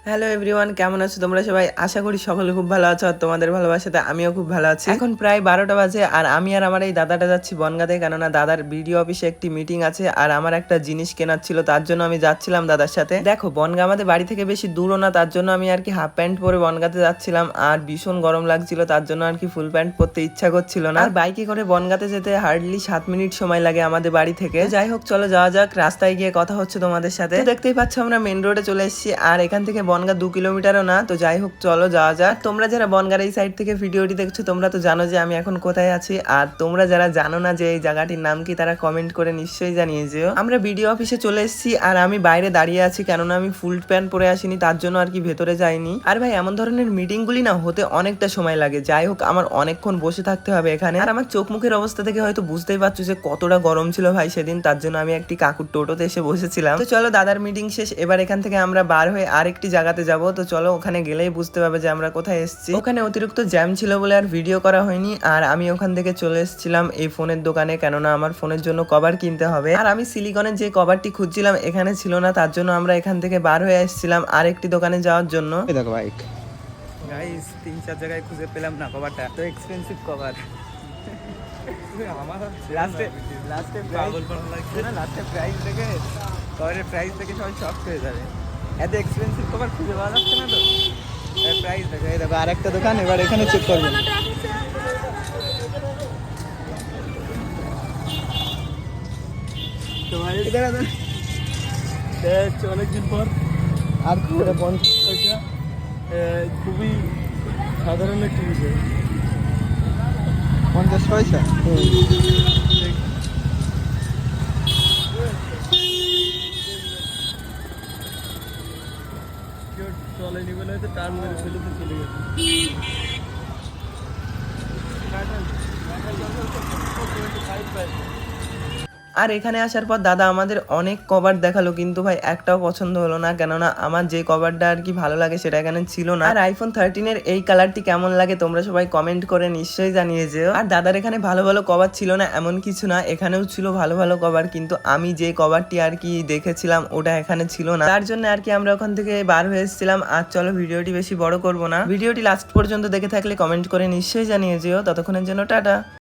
Hello everyone, কেমন আছো তোমরা সবাই? আশা করি সকলে খুব ভালো আছো আর তোমাদের ভালোবাসাতে আমিও খুব ভালো আছি। এখন প্রায় 12টা বাজে আর আমি আর আমার এই দাদাটা যাচ্ছি বনগাঁতে, কেননা দাদার বিডিও অফিসে একটি মিটিং আছে আর আমার একটা জিনিস কেনার ছিল, তার জন্য আমি যাচ্ছিলাম দাদার সাথে। দেখো বনগাঁ আমাদের বাড়ি থেকে বেশি দূরও না, তার জন্য আমি আর কি হাফ প্যান্ট পরে বনগাঁতে যাচ্ছিলাম আর ভীষণ গরম লাগছিল, তার জন্য আর কি ফুল প্যান্ট পরতে ইচ্ছা করছিল না। আর বাইকে করে বনগাঁতে যেতে হার্ডলি 7 মিনিট সময় লাগে আমাদের বাড়ি থেকে। যাই হোক চলো যাওয়া যাক, রাস্তায় গিয়ে কথা হচ্ছে তোমাদের সাথে। দেখতেই পাচ্ছ আমরা মেন রোডে চলে এসেছি আর এখান থেকে বনগাঁ 2 কিলোমিটারও না। তো যাই হোক চলো যাওয়া যাক। তোমরা যারা বনগাঁর এই সাইড থেকে ভিডিওটি দেখছো তোমরা তো জানো যে আমি এখন কোথায় আছি, আর তোমরা যারা জানো না যে এই জায়গাটির নাম কি তারা কমেন্ট করে নিশ্চয়ই জানিয়ে যেও। আমরা বিডিও অফিসে চলে এসেছি আর আমি বাইরে দাঁড়িয়ে আছি, কেননা আমি ফুল প্যান্ট পরে আসিনি, তার জন্য আর কি ভেতরে যাইনি। আর ভাই এমন ধরনের মিটিং গুলি না হতে অনেকটা সময় লাগে। যাই হোক আমার অনেকক্ষণ বসে থাকতে হবে এখানে, আর আমার চোখ মুখের অবস্থা থেকে হয়তো বুঝতেই পারছো যে কতটা গরম ছিল ভাই সেদিন, তার জন্য আমি একটি কাকুর টোটোতে এসে বসেছিলাম। তো চলো দাদার মিটিং শেষ, এবার এখান থেকে আমরা বার হয়ে আরেকটি জায়গাতে যাব। তো চলো ওখানে গেলেই বুঝতে পারবে যে আমরা কোথায় এসেছি। ওখানে অতিরিক্ত জ্যাম ছিল বলে আর ভিডিও করা হয়নি, আর আমি ওখান থেকে চলে এসেছিলাম এই ফোনের দোকানে, কেননা আমার ফোনের জন্য কভার কিনতে হবে। আর আমি সিলিকনের যে কভারটি খুঁজছিলাম এখানে ছিল না, তার জন্য আমরা এখান থেকে বার হয়ে এসেছিলাম আরেকটি দোকানে যাওয়ার জন্য। দেখো বাইক গাইস 3-4 জায়গায় খুঁজে পেলাম না কভারটা, তো এক্সপেন্সিভ কভার। লাস্টে প্রাইস দেখে কভারের প্রাইস দেখে সবাই শক হয়ে যাবে, এত এক্সপেন্সিভ কভার খুঁজে পাওয়া যাচ্ছে না। তো প্রাইস দেখো, এই দেখো আরেকটা দোকান, এবার এখানে চেক করবো। অনেকদিন পর আর করে 50 পয়সা খুবই সাধারণ একটি বিষয়। 50 পয়সা কেউ চলেনি বলে হয়তো টান মেরে ফেলে তো চলে গেছে। আর এখানে আসার পর দাদা আমাদের অনেক কভার দেখালো, কিন্তু ভাই একটাও পছন্দ হলো না, কেননা আমার যে কভারটা আর কি ভালো লাগে সেটা এখানে ছিল না। আর আইফোন 13 এর এই কালারটি কেমন লাগে তোমরা সবাই কমেন্ট করে নিশ্চয়ই জানিয়ে যেও। আর দাদার এখানে ভালো ভালো কভার ছিল না এমন কিছু না, এখানেও ছিল ভালো ভালো কভার, কিন্তু আমি যে কভারটি আর কি দেখেছিলাম ওটা এখানে ছিল না, তার জন্য আর কি আমরা ওখান থেকে বার হয়ে এসেছিলাম। আর চলো ভিডিওটি বেশি বড় করবো না, ভিডিওটি লাস্ট পর্যন্ত দেখে থাকলে কমেন্ট করে নিশ্চয়ই জানিয়ে যেও। ততক্ষণের জন্য টাটা।